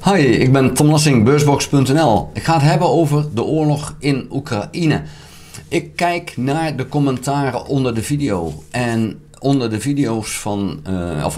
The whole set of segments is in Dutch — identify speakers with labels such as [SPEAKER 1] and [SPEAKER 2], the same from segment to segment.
[SPEAKER 1] Hi, ik ben Tom Lassing, beursbox.nl. Ik ga het hebben over de oorlog in Oekraïne. Ik kijk naar de commentaren onder de video. En onder de video's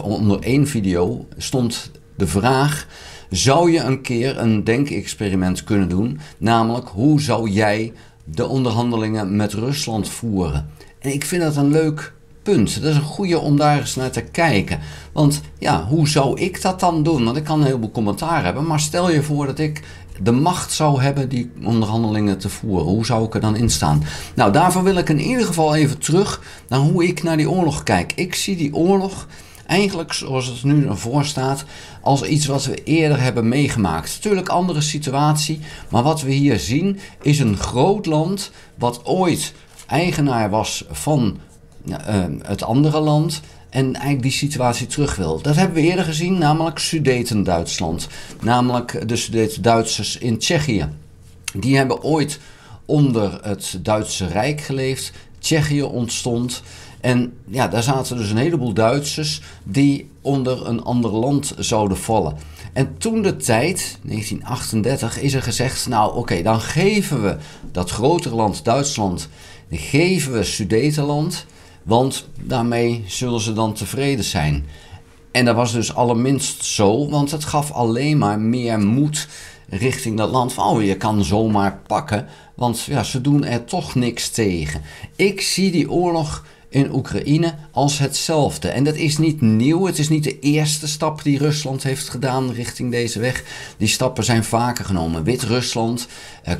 [SPEAKER 1] onder één video stond de vraag: zou je een keer een denkexperiment kunnen doen? Namelijk, hoe zou jij de onderhandelingen met Rusland voeren? En ik vind dat een leuk punt. Dat is een goede om daar eens naar te kijken. Want ja, hoe zou ik dat dan doen? Want ik kan een heleboel commentaar hebben, maar stel je voor dat ik de macht zou hebben die onderhandelingen te voeren. Hoe zou ik er dan in staan? Nou, daarvoor wil ik in ieder geval even terug naar hoe ik naar die oorlog kijk. Ik zie die oorlog eigenlijk, zoals het nu ervoor staat, als iets wat we eerder hebben meegemaakt. Natuurlijk andere situatie, maar wat we hier zien is een groot land wat ooit eigenaar was van het andere land en eigenlijk die situatie terug wil. Dat hebben we eerder gezien, namelijk Sudeten-Duitsland. Namelijk de Sudeten-Duitsers in Tsjechië. Die hebben ooit onder het Duitse Rijk geleefd. Tsjechië ontstond. En ja, daar zaten dus een heleboel Duitsers die onder een ander land zouden vallen. En toen de tijd, 1938, is er gezegd, nou oké, dan geven we dat grotere land Duitsland, geven we Sudetenland, want daarmee zullen ze dan tevreden zijn. En dat was dus allerminst zo, want het gaf alleen maar meer moed richting dat land. Van, oh, je kan zomaar pakken, want ja, ze doen er toch niks tegen. Ik zie die oorlog in Oekraïne als hetzelfde. En dat is niet nieuw. Het is niet de eerste stap die Rusland heeft gedaan richting deze weg. Die stappen zijn vaker genomen. Wit-Rusland,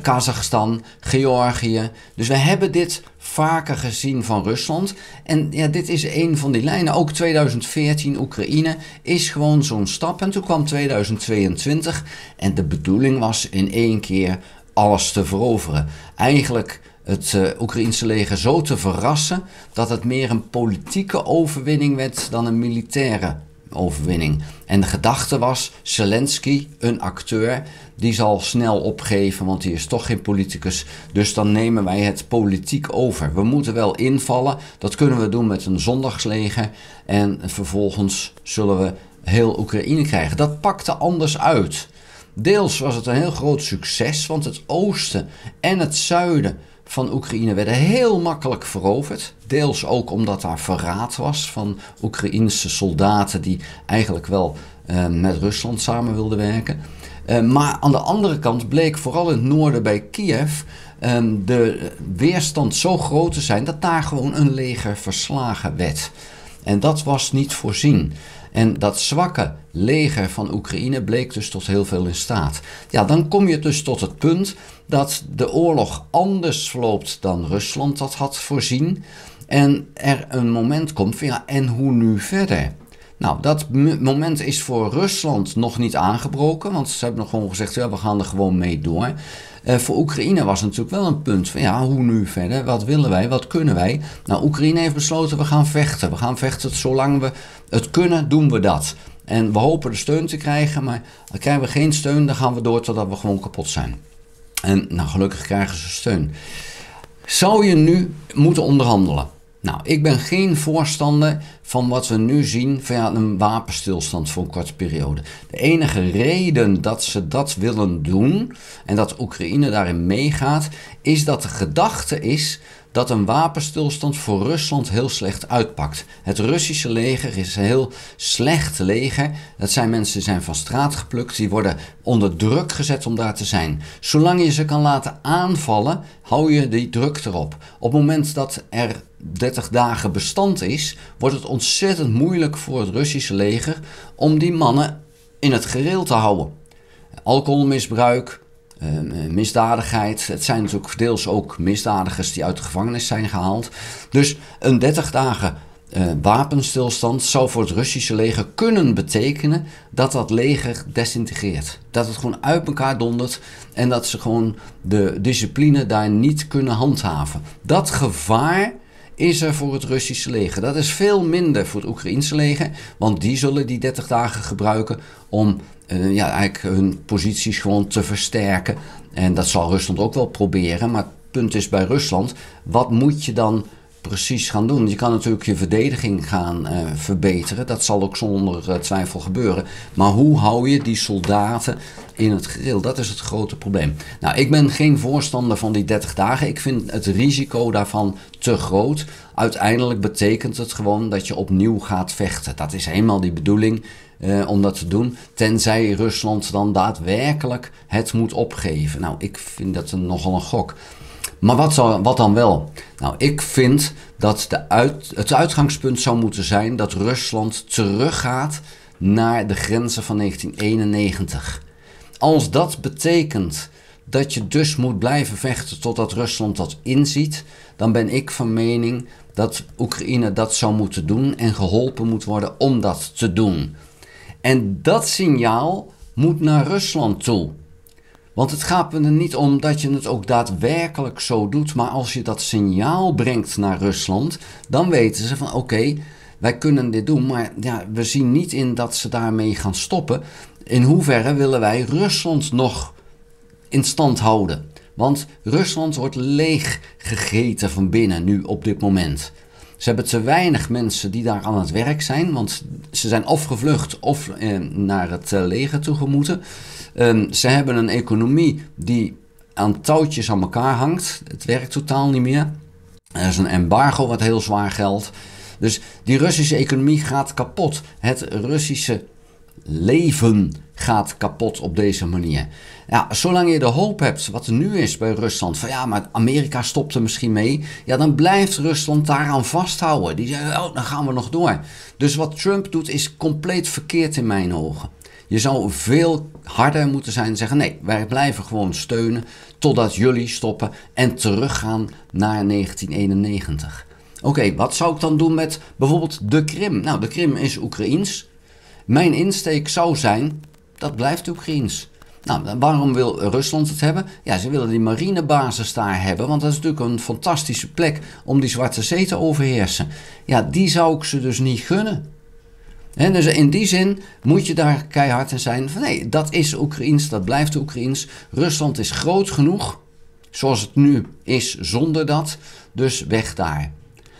[SPEAKER 1] Kazachstan, Georgië. Dus we hebben dit vaker gezien van Rusland. En ja, dit is een van die lijnen. Ook 2014 Oekraïne is gewoon zo'n stap. En toen kwam 2022. En de bedoeling was in één keer alles te veroveren. Eigenlijk het Oekraïense leger zo te verrassen dat het meer een politieke overwinning werd dan een militaire overwinning. En de gedachte was, Zelensky, een acteur, die zal snel opgeven, want die is toch geen politicus. Dus dan nemen wij het politiek over. We moeten wel invallen, dat kunnen we doen met een zondagsleger. En vervolgens zullen we heel Oekraïne krijgen. Dat pakte anders uit. Deels was het een heel groot succes, want het oosten en het zuiden van Oekraïne werden heel makkelijk veroverd. Deels ook omdat daar verraad was van Oekraïense soldaten die eigenlijk wel met Rusland samen wilden werken. Maar aan de andere kant bleek vooral in het noorden bij Kiev de weerstand zo groot te zijn dat daar gewoon een leger verslagen werd. En dat was niet voorzien. En dat zwakke leger van Oekraïne bleek dus tot heel veel in staat. Ja, dan kom je dus tot het punt dat de oorlog anders verloopt dan Rusland dat had voorzien. En er een moment komt van ja, en hoe nu verder? Nou, dat moment is voor Rusland nog niet aangebroken, want ze hebben nog gewoon gezegd, ja, we gaan er gewoon mee door. Voor Oekraïne was het natuurlijk wel een punt van ja, hoe nu verder? Wat willen wij? Wat kunnen wij? Nou, Oekraïne heeft besloten, we gaan vechten. We gaan vechten zolang we het kunnen, doen we dat. En we hopen de steun te krijgen, maar krijgen we geen steun, dan gaan we door totdat we gewoon kapot zijn. En nou, gelukkig krijgen ze steun. Zou je nu moeten onderhandelen? Nou, ik ben geen voorstander van wat we nu zien van ja, een wapenstilstand voor een korte periode. De enige reden dat ze dat willen doen en dat Oekraïne daarin meegaat, is dat de gedachte is dat een wapenstilstand voor Rusland heel slecht uitpakt. Het Russische leger is een heel slecht leger. Dat zijn mensen die zijn van straat geplukt. Die worden onder druk gezet om daar te zijn. Zolang je ze kan laten aanvallen, hou je die druk erop. Op het moment dat er 30 dagen bestand is, wordt het ontzettend moeilijk voor het Russische leger om die mannen in het gareel te houden. Alcoholmisbruik, misdadigheid. Het zijn natuurlijk deels ook misdadigers die uit de gevangenis zijn gehaald. Dus een 30 dagen wapenstilstand zou voor het Russische leger kunnen betekenen dat dat leger desintegreert. Dat het gewoon uit elkaar dondert en dat ze gewoon de discipline daar niet kunnen handhaven. Dat gevaar is er voor het Russische leger. Dat is veel minder voor het Oekraïense leger, want die zullen die 30 dagen gebruiken om eigenlijk hun posities gewoon te versterken. En dat zal Rusland ook wel proberen, maar het punt is bij Rusland, wat moet je dan precies gaan doen? Je kan natuurlijk je verdediging gaan verbeteren. Dat zal ook zonder twijfel gebeuren. Maar hoe hou je die soldaten in het gereel? Dat is het grote probleem. Nou, ik ben geen voorstander van die 30 dagen. Ik vind het risico daarvan te groot. Uiteindelijk betekent het gewoon dat je opnieuw gaat vechten. Dat is helemaal die bedoeling om dat te doen. Tenzij Rusland dan daadwerkelijk het moet opgeven. Nou, ik vind dat nogal een gok. Maar wat dan wel? Nou, ik vind dat het uitgangspunt zou moeten zijn dat Rusland teruggaat naar de grenzen van 1991. Als dat betekent dat je dus moet blijven vechten totdat Rusland dat inziet, dan ben ik van mening dat Oekraïne dat zou moeten doen en geholpen moet worden om dat te doen. En dat signaal moet naar Rusland toe. Want het gaat me er niet om dat je het ook daadwerkelijk zo doet, maar als je dat signaal brengt naar Rusland, dan weten ze van oké, wij kunnen dit doen, maar ja, we zien niet in dat ze daarmee gaan stoppen. In hoeverre willen wij Rusland nog in stand houden? Want Rusland wordt leeg gegeten van binnen nu op dit moment. Ze hebben te weinig mensen die daar aan het werk zijn, want ze zijn of gevlucht of naar het leger toegemoeten. Ze hebben een economie die aan touwtjes aan elkaar hangt. Het werkt totaal niet meer. Er is een embargo wat heel zwaar geldt. Dus die Russische economie gaat kapot. Het Russische leven gaat kapot op deze manier. Ja, zolang je de hoop hebt, wat er nu is bij Rusland, van ja, maar Amerika stopt er misschien mee, ja, dan blijft Rusland daaraan vasthouden. Die zeggen, oh, dan gaan we nog door. Dus wat Trump doet is compleet verkeerd in mijn ogen. Je zou veel harder moeten zijn en zeggen, nee, wij blijven gewoon steunen totdat jullie stoppen en teruggaan naar 1991. Oké, wat zou ik dan doen met bijvoorbeeld de Krim? Nou, de Krim is Oekraïens. Mijn insteek zou zijn, dat blijft Oekraïens. Nou, waarom wil Rusland het hebben? Ja, ze willen die marinebasis daar hebben, want dat is natuurlijk een fantastische plek om die Zwarte Zee te overheersen. Ja, die zou ik ze dus niet gunnen. En dus in die zin moet je daar keihard in zijn van nee, dat is Oekraïens, dat blijft Oekraïens. Rusland is groot genoeg, zoals het nu is zonder dat, dus weg daar.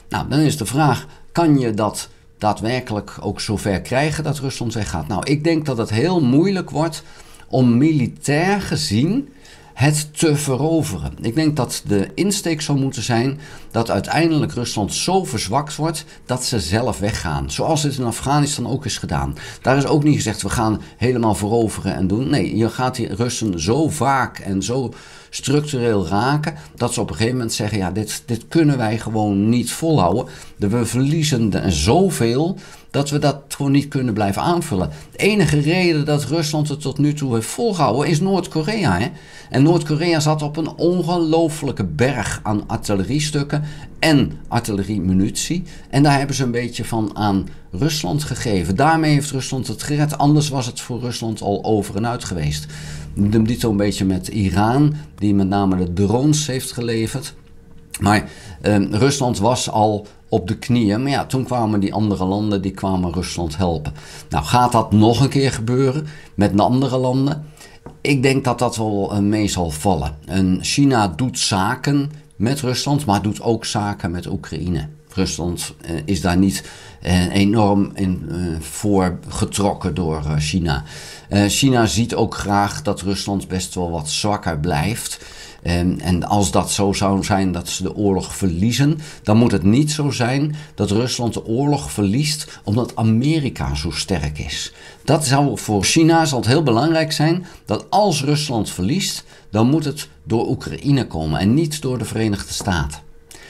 [SPEAKER 1] Nou, dan is de vraag, kan je dat daadwerkelijk ook zover krijgen dat Rusland weggaat? Nou, ik denk dat het heel moeilijk wordt om militair gezien het te veroveren. Ik denk dat de insteek zou moeten zijn dat uiteindelijk Rusland zo verzwakt wordt dat ze zelf weggaan. Zoals het in Afghanistan ook is gedaan. Daar is ook niet gezegd we gaan helemaal veroveren en doen. Nee, je gaat die Russen zo vaak en zo structureel raken dat ze op een gegeven moment zeggen ja, dit kunnen wij gewoon niet volhouden. We verliezen zoveel dat we dat gewoon niet kunnen blijven aanvullen. De enige reden dat Rusland het tot nu toe heeft volgehouden is Noord-Korea. Hè? En Noord-Korea zat op een ongelofelijke berg aan artilleriestukken en artilleriemunitie. En daar hebben ze een beetje van aan Rusland gegeven. Daarmee heeft Rusland het gered. Anders was het voor Rusland al over en uit geweest. Dit een beetje met Iran, die met name de drones heeft geleverd. Maar Rusland was al op de knieën. Maar ja, toen kwamen die andere landen, die kwamen Rusland helpen. Nou, gaat dat nog een keer gebeuren met de andere landen? Ik denk dat dat wel mee zal vallen. China doet zaken met Rusland, maar doet ook zaken met Oekraïne. Rusland is daar niet enorm voor getrokken door China. China ziet ook graag dat Rusland best wel wat zwakker blijft. En als dat zo zou zijn dat ze de oorlog verliezen, dan moet het niet zo zijn dat Rusland de oorlog verliest omdat Amerika zo sterk is. Dat zou voor China zal het heel belangrijk zijn dat als Rusland verliest, dan moet het door Oekraïne komen en niet door de Verenigde Staten.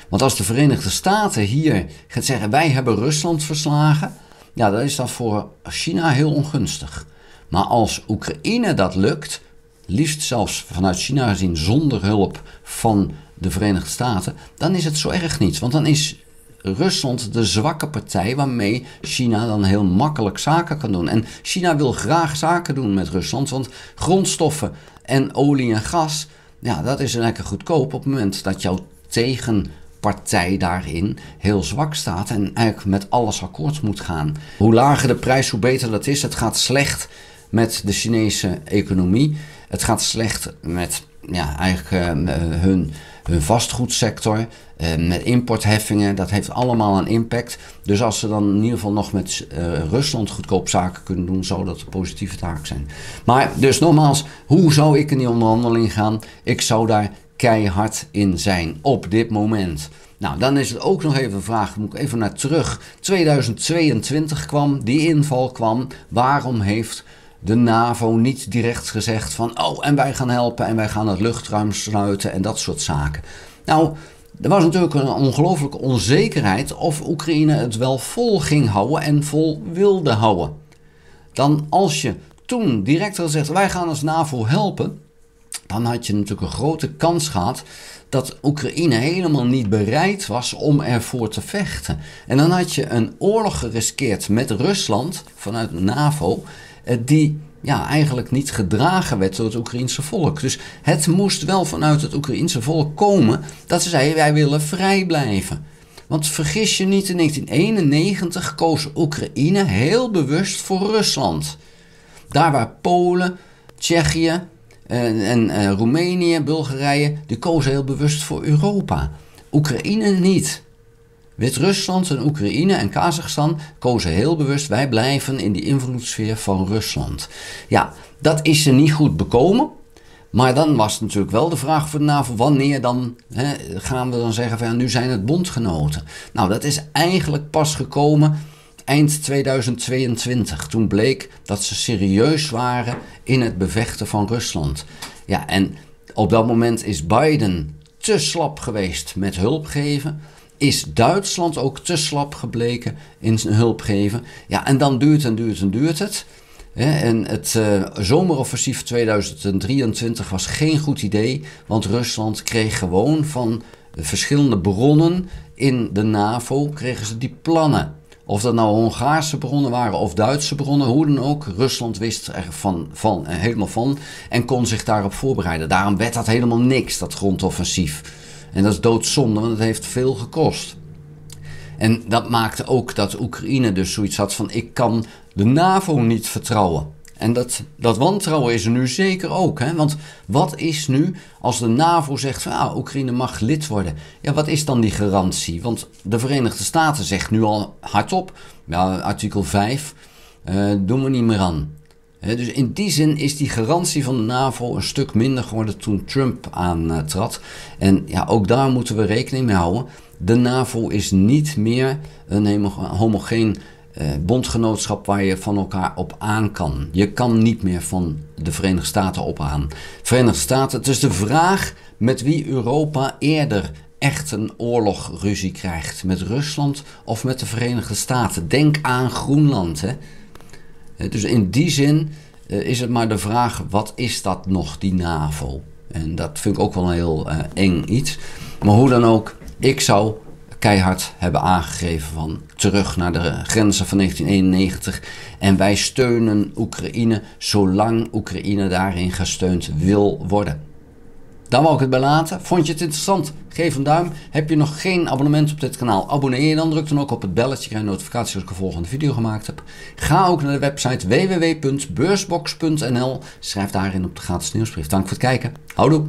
[SPEAKER 1] Want als de Verenigde Staten hier gaat zeggen wij hebben Rusland verslagen, ja, dan is dat voor China heel ongunstig. Maar als Oekraïne dat lukt, liefst zelfs vanuit China gezien zonder hulp van de Verenigde Staten, dan is het zo erg niet. Want dan is Rusland de zwakke partij waarmee China dan heel makkelijk zaken kan doen. En China wil graag zaken doen met Rusland, want grondstoffen en olie en gas, ja, dat is lekker goedkoop op het moment dat jouw tegenpartij daarin heel zwak staat en eigenlijk met alles akkoord moet gaan. Hoe lager de prijs, hoe beter dat is. Het gaat slecht met de Chinese economie. Het gaat slecht met ja, eigenlijk hun vastgoedsector. met importheffingen, dat heeft allemaal een impact. Dus als ze dan in ieder geval nog met Rusland goedkoop zaken kunnen doen, zou dat een positieve taak zijn. Maar dus nogmaals, hoe zou ik in die onderhandeling gaan? Ik zou daar keihard in zijn op dit moment. Nou, dan is het ook nog even een vraag, moet ik even naar terug. 2022 kwam, die inval kwam. Waarom heeft de NAVO niet direct gezegd van, oh, en wij gaan helpen en wij gaan het luchtruim sluiten en dat soort zaken? Nou, er was natuurlijk een ongelooflijke onzekerheid of Oekraïne het wel vol ging houden en vol wilde houden. Dan als je toen direct had gezegd, wij gaan als NAVO helpen, dan had je natuurlijk een grote kans gehad dat Oekraïne helemaal niet bereid was om ervoor te vechten. En dan had je een oorlog geriskeerd met Rusland vanuit de NAVO, die eigenlijk niet gedragen werd door het Oekraïense volk. Dus het moest wel vanuit het Oekraïense volk komen dat ze zeiden, wij willen vrij blijven. Want vergis je niet, in 1991 koos Oekraïne heel bewust voor Rusland. Daar waar Polen, Tsjechië en Roemenië, Bulgarije, die kozen heel bewust voor Europa. Oekraïne niet. Wit-Rusland en Oekraïne en Kazachstan kozen heel bewust, wij blijven in die invloedssfeer van Rusland. Ja, dat is ze niet goed bekomen. Maar dan was natuurlijk wel de vraag voor de NAVO, wanneer dan gaan we dan zeggen van nu zijn het bondgenoten. Nou, dat is eigenlijk pas gekomen eind 2022. Toen bleek dat ze serieus waren in het bevechten van Rusland. Ja, en op dat moment is Biden te slap geweest met hulp geven. Is Duitsland ook te slap gebleken in zijn hulp geven. Ja, en dan duurt het. En het zomeroffensief 2023 was geen goed idee, want Rusland kreeg gewoon van verschillende bronnen in de NAVO, kregen ze die plannen. Of dat nou Hongaarse bronnen waren of Duitse bronnen, hoe dan ook. Rusland wist er helemaal van en kon zich daarop voorbereiden. Daarom werd dat helemaal niks, dat grondoffensief. En dat is doodzonde, want het heeft veel gekost. En dat maakte ook dat Oekraïne dus zoiets had van, ik kan de NAVO niet vertrouwen. En dat wantrouwen is er nu zeker ook. Hè? Want wat is nu als de NAVO zegt van Oekraïne mag lid worden? Ja, wat is dan die garantie? Want de Verenigde Staten zegt nu al hardop, artikel 5, doen we niet meer aan. Dus in die zin is die garantie van de NAVO een stuk minder geworden toen Trump aantrad. En ja, ook daar moeten we rekening mee houden. De NAVO is niet meer een homogeen bondgenootschap waar je van elkaar op aan kan. Je kan niet meer van de Verenigde Staten op aan. Verenigde Staten, het is de vraag met wie Europa eerder echt een oorlogruzie krijgt. Met Rusland of met de Verenigde Staten. Denk aan Groenland, hè. Dus in die zin is het maar de vraag, wat is dat nog, die NAVO? En dat vind ik ook wel een heel eng iets. Maar hoe dan ook, ik zou keihard hebben aangegeven van terug naar de grenzen van 1991. En wij steunen Oekraïne zolang Oekraïne daarin gesteund wil worden. Daar wou ik het bij laten. Vond je het interessant? Geef een duim. Heb je nog geen abonnement op dit kanaal? Abonneer je dan. Druk dan ook op het belletje. Krijg je notificaties als ik een volgende video gemaakt heb. Ga ook naar de website www.beursbox.nl. Schrijf daarin op de gratis nieuwsbrief. Dank voor het kijken. Houdoe.